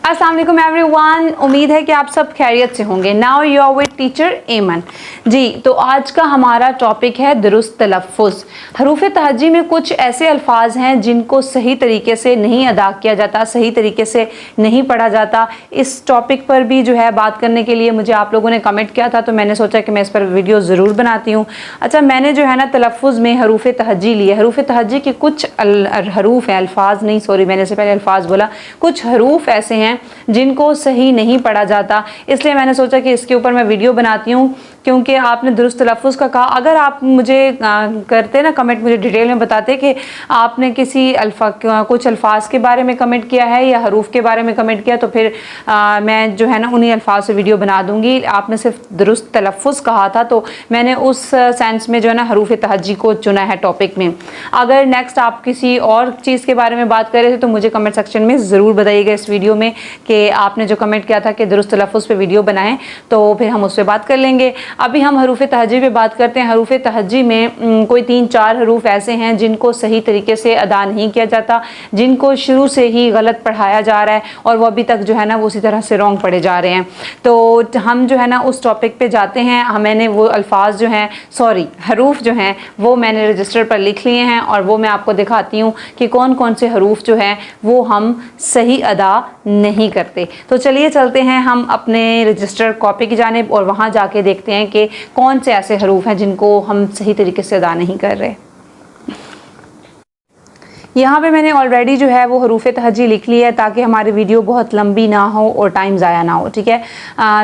अस्सलाम वालेकुम एवरीवन, उम्मीद है कि आप सब खैरियत से होंगे। Now you are with teacher Eman ji. तो आज का हमारा टॉपिक है दुरुस्त तलफ़्फ़ुज़। हरूफ तहज्जी में कुछ ऐसे अल्फाज हैं जिनको सही तरीके से नहीं अदा किया जाता, सही तरीके से नहीं पढ़ा जाता। इस टॉपिक पर भी जो है बात करने के लिए मुझे आप लोगों ने कमेंट किया था, तो मैंने सोचा कि मैं इस पर वीडियो ज़रूर बनाती हूँ। अच्छा, मैंने जो है ना तलफ़्फ़ुज़ में हरूफ तहज्जी लिए। हरूफ तहज्जी के कुछ हरूफ हैं, अल्फाज नहीं, सॉरी मैंने से पहले अल्फाज बोला। कुछ हरूफ ऐसे हैं जिनको सही नहीं पढ़ा जाता, इसलिए मैंने सोचा कि इसके ऊपर मैं वीडियो बनाती हूँ, क्योंकि आपने दुरुस्त तलफ़्फ़ुज़ का कहा। अगर आप मुझे करते ना कमेंट, मुझे डिटेल में बताते कि आपने किसी कुछ अल्फाज के बारे में कमेंट किया है या हरूफ के बारे में कमेंट किया, तो फिर मैं जो है ना उन्हीं अल्फाज से वीडियो बना दूँगी। आपने सिर्फ दुरुस्त तलफ़्फ़ुज़ कहा था, तो मैंने उस सेंस में जो है ना हरूफ तहज्जी को चुना है टॉपिक में। अगर नेक्स्ट आप किसी और चीज़ के बारे में बात कर रहे थे तो मुझे कमेंट सेक्शन में ज़रूर बताइएगा इस वीडियो में कि आपने जो कमेंट किया था कि दुरुस्त तलफ़्फ़ुज़ पे वीडियो बनाएं, तो फिर हम उस पर बात कर लेंगे। अभी हम हरूफ तहज्जी पे बात करते हैं। हरूफ तहज्जी में कोई 3-4 हरूफ ऐसे हैं जिनको सही तरीके से अदा नहीं किया जाता, जिनको शुरू से ही गलत पढ़ाया जा रहा है और वो अभी तक जो है ना वो उसी तरह से रॉन्ग पढ़े जा रहे हैं। तो हम जो है ना उस टॉपिक पे जाते हैं। मैंने वो अल्फाज जो हैं, सॉरी हरूफ जो हैं, वो मैंने रजिस्टर पर लिख लिए हैं और वो मैं आपको दिखाती हूँ कि कौन कौन से हरूफ जो हैं वो हम सही अदा नहीं करते। तो चलिए चलते हैं हम अपने रजिस्टर कॉपी की जानिब और वहाँ जाके देखते हैं कि कौन से ऐसे हरूफ हैं जिनको हम सही तरीके से अदा नहीं कर रहे। यहाँ पे मैंने ऑलरेडी जो है वो हरूफ तहज्जी लिख ली है ताकि हमारी वीडियो बहुत लंबी ना हो और टाइम ज़ाया ना हो, ठीक है।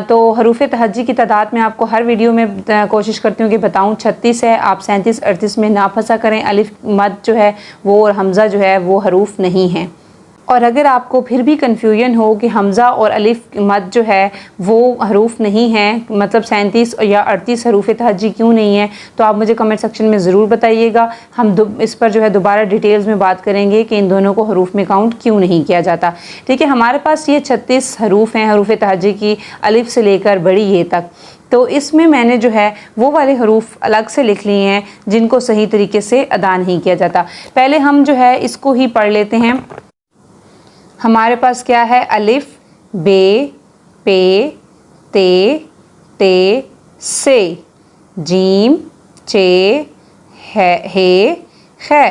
तो हरूफ तहज्जी की तादाद में आपको हर वीडियो में कोशिश करती हूँ कि बताऊँ। 36 है, आप 37-38 में ना फंसा करें। अलिफ मद जो है वो और हमज़ा जो है वो हरूफ नहीं है। और अगर आपको फिर भी कन्फ्यूजन हो कि हमज़ा और अलिफ मद जो है वो हरूफ नहीं है, मतलब 37 या 38 हरूफ तहज्जी क्यों नहीं है, तो आप मुझे कमेंट सेक्शन में ज़रूर बताइएगा। हम इस पर जो है दोबारा डिटेल्स में बात करेंगे कि इन दोनों को हरूफ में काउंट क्यों नहीं किया जाता, ठीक है। हमारे पास ये 36 हरूफ हैं हरूफ तहज्जी की, अलिफ से लेकर बड़ी ये तक। तो इसमें मैंने जो है वो वाले हरूफ अलग से लिख लिए हैं जिनको सही तरीके से अदा नहीं किया जाता। पहले हम जो है इसको ही पढ़ लेते हैं। हमारे पास क्या है? अलिफ, बे, पे, ते, ते, से, जीम, चे, हे, खे,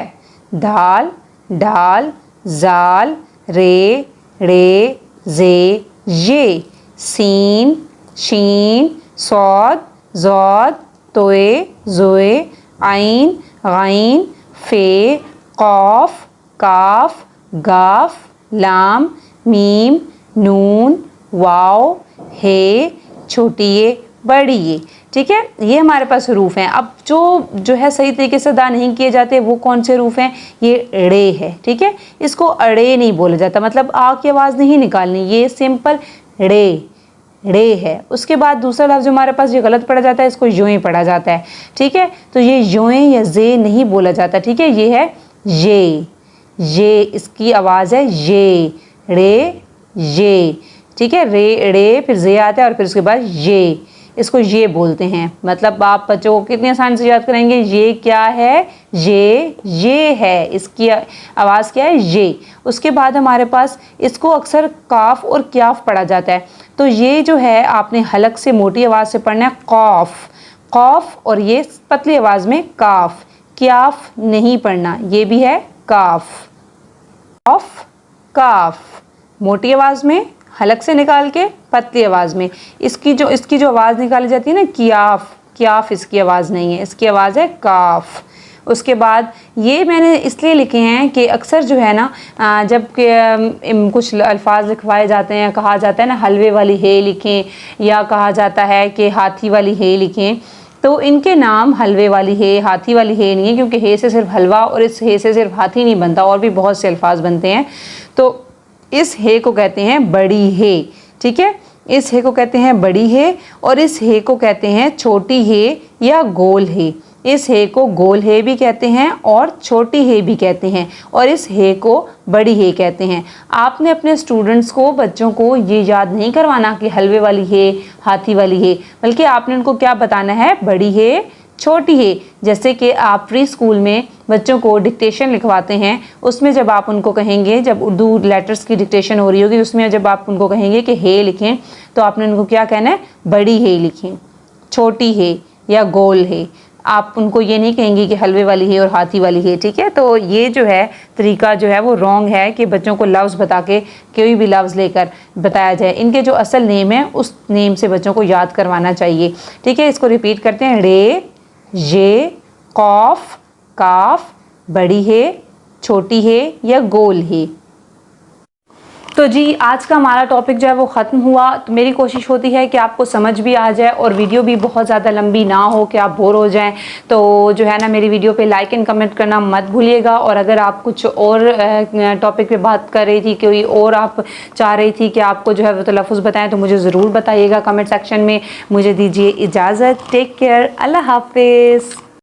दाल, डाल, जाल, रे, रे, जे, ये, सीन, शीन, सौद, जौद, तोए, जोए, आइन, गाइन, फे, कौफ, काफ, गाफ, लाम, मीम, नून, वाव, हे, छोटी ये, बड़ी ये, ठीक है। ये हमारे पास हरूफ हैं। अब जो है सही तरीके से अदा नहीं किए जाते वो कौन से हरूफ हैं? ये ड़े है, ठीक है। इसको अड़े नहीं बोला जाता, मतलब आ की आवाज़ नहीं निकालनी, ये सिंपल ड़े है। उसके बाद दूसरा लफ्ज़ जो हमारे पास ये गलत पढ़ा जाता है, इसको यूँ ही पढ़ा जाता है, ठीक है। तो ये यूँ या जे नहीं बोला जाता, ठीक है। ये है ये इसकी आवाज़ है ये, रे ये, ठीक है। रे रे फिर जे आता है और फिर उसके बाद ये, इसको ये बोलते हैं। मतलब आप बच्चों को कितनी आसानी से याद करेंगे, ये क्या है? ये है, इसकी आवाज़ क्या है? ये। उसके बाद हमारे पास इसको अक्सर काफ और क्याफ पढ़ा जाता है, तो ये जो है आपने हलक से मोटी आवाज़ से पढ़ना है, कौफ, कौफ, और ये पतली आवाज़ में काफ, क्याफ नहीं पढ़ना, ये भी है काफ, कौफ, काफ, मोटी आवाज़ में हलक से निकाल के पतली आवाज़ में। इसकी जो आवाज़ निकाली जाती है ना, क्याफ इसकी आवाज़ नहीं है, इसकी आवाज़ है काफ। उसके बाद ये मैंने इसलिए लिखे हैं कि अक्सर जो है ना जब कुछ अल्फाज लिखवाए जाते हैं, कहा जाता है ना हलवे वाली हे लिखें, या कहा जाता है कि हाथी वाली हे लिखें, तो इनके नाम हलवे वाली हे, हाथी वाली हे नहीं है, क्योंकि हे से सिर्फ हलवा और इस हे से सिर्फ हाथी नहीं बनता, और भी बहुत से अल्फाज बनते हैं। तो इस हे को कहते हैं बड़ी हे, ठीक है। इस हे को कहते हैं बड़ी हे और इस हे को कहते हैं छोटी हे या गोल हे। इस हे को गोल हे भी कहते हैं और छोटी हे भी कहते हैं, और इस हे को बड़ी हे कहते हैं। आपने अपने स्टूडेंट्स को, बच्चों को ये याद नहीं करवाना कि हलवे वाली हे, हाथी वाली हे, बल्कि आपने उनको क्या बताना है? बड़ी हे, छोटी है, जैसे कि आप प्री स्कूल में बच्चों को डिक्टेशन लिखवाते हैं, उसमें जब आप उनको कहेंगे, जब उर्दू लेटर्स की डिक्टेशन हो रही होगी, उसमें जब आप उनको कहेंगे कि हे लिखें, तो आपने उनको क्या कहना है, बड़ी हे लिखें, छोटी है या गोल है। आप उनको ये नहीं कहेंगे कि हलवे वाली है और हाथी वाली है, ठीक है। तो ये जो है तरीका जो है वो रॉन्ग है कि बच्चों को लफ्ज़ बता के कोई भी लफ्ज़ लेकर बताया जाए। इनके जो असल नेम है उस नेम से बच्चों को याद करवाना चाहिए, ठीक है। इसको रिपीट करते हैं, रे, ये, कौफ, काफ, बड़ी है, छोटी है या गोल है। तो जी आज का हमारा टॉपिक जो है वो ख़त्म हुआ। तो मेरी कोशिश होती है कि आपको समझ भी आ जाए और वीडियो भी बहुत ज़्यादा लंबी ना हो कि आप बोर हो जाएं। तो जो है ना, मेरी वीडियो पे लाइक एंड कमेंट करना मत भूलिएगा। और अगर आप कुछ और टॉपिक पे बात कर रही थी, कोई और आप चाह रही थी कि आपको जो है वो तलफ़ुज़ बताएं, तो मुझे ज़रूर बताइएगा कमेंट सेक्शन में। मुझे दीजिए इजाज़त, टेक केयर, अल्लाह हाफिज़।